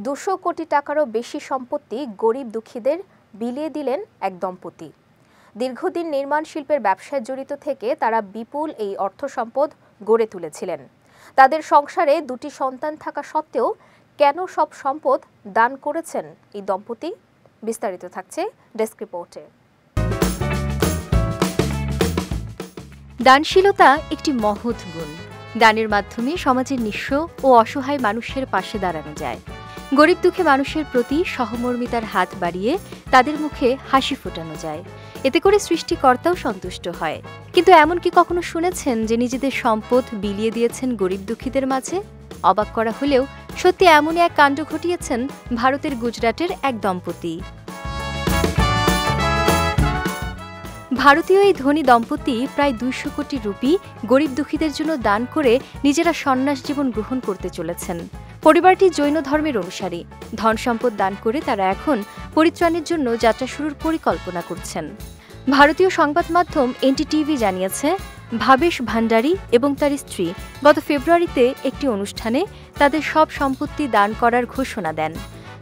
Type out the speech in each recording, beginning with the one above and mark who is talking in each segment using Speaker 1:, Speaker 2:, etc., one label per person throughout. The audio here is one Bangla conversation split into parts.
Speaker 1: 200 কোটি টাকারও বেশি সম্পত্তি গরিব দুঃখীদের বিলিয়ে দিলেন এক দম্পতি। দীর্ঘদিন নির্মাণ শিল্পের ব্যবসায় জড়িত থেকে তারা বিপুল এই অর্থ সম্পদ গড়ে তুলেছিলেন। তাদের সংসারে 2টি সন্তান থাকা সত্ত্বেও কেন সব সম্পদ দান করেছেন এই দম্পতি? বিস্তারিত থাকছে ডেস্ক রিপোর্টে।
Speaker 2: দানশীলতা একটি মহৎ গুণ। দানের মাধ্যমে সমাজের নিঃস্ব ও অসহায় মানুষের পাশে দাঁড়ানো যায়। গরিব দুঃখী মানুষের প্রতি সহমর্মিতার হাত বাড়িয়ে তাদের মুখে হাসি ফোটানো যায়। এতে করে সৃষ্টিকর্তাও সন্তুষ্ট হয়। কিন্তু এমন কি কখনো শুনেছেন যে নিজেদের সম্পদ বিলিয়ে দিয়েছেন গরিব দুঃখীদের মাঝে? অবাক করা হলেও সত্যি এমনই এক কাণ্ড ঘটিয়েছেন ভারতের গুজরাটের এক দম্পতি। ভারতীয় এই ধনী দম্পতি প্রায় 200 কোটি রুপি গরিব দুঃখীদের জন্য দান করে নিজেরা সন্ন্যাস জীবন গ্রহণ করতে চলেছেন। পরিবারটি জৈন ধর্মের অনুসারী। ধন সম্পদ দান করে তারা এখন পরিত্রাণের জন্য যাত্রা শুরুর পরিকল্পনা করছেন। ভারতীয় সংবাদ মাধ্যম এনডিটিভি জানিয়েছে, ভাবেশ ভান্ডারী এবং তার স্ত্রী গত ফেব্রুয়ারিতে একটি অনুষ্ঠানে তাদের সব সম্পত্তি দান করার ঘোষণা দেন।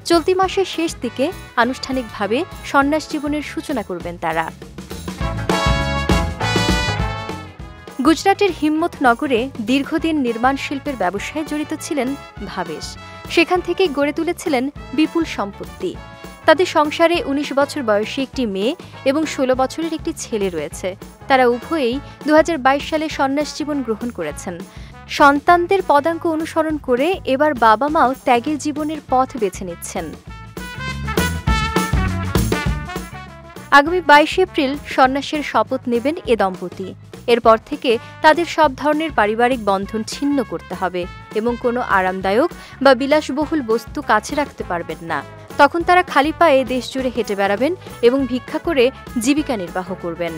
Speaker 2: চলতি মাসের শেষ দিকে আনুষ্ঠানিকভাবে সন্ন্যাস জীবনের সূচনা করবেন তারা। গুজরাটের হিম্মত নগরে দীর্ঘদিন নির্মাণ শিল্পের ব্যবসায় জড়িত ছিলেন ভাবেশ। সেখান থেকেই গড়ে তুলেছিলেন বিপুল সম্পত্তি। তাদের সংসারে 19 বছর বয়সী একটি মেয়ে এবং 16 বছরের একটি ছেলে রয়েছে। তারা উভয়েই 2022 সালে সন্ন্যাস জীবন গ্রহণ করেছেন। সন্তানদের পদাঙ্ক অনুসরণ করে এবার বাবা মাও ত্যাগের জীবনের পথ বেছে নিচ্ছেন। আগামী 22 এপ্রিল সন্ন্যাসের শপথ নেবেন এ দম্পতি। এরপর থেকে তাদের সব ধরনের পারিবারিক বন্ধন ছিন্ন করতে হবে এবং কোনো আরামদায়ক বা বিলাসবহুল বস্তু কাছে রাখতে পারবেন না। তখন তারা খালি পায়ে দেশ জুড়ে হেঁটে বেড়াবেন এবং ভিক্ষা করে জীবিকা নির্বাহ করবেন।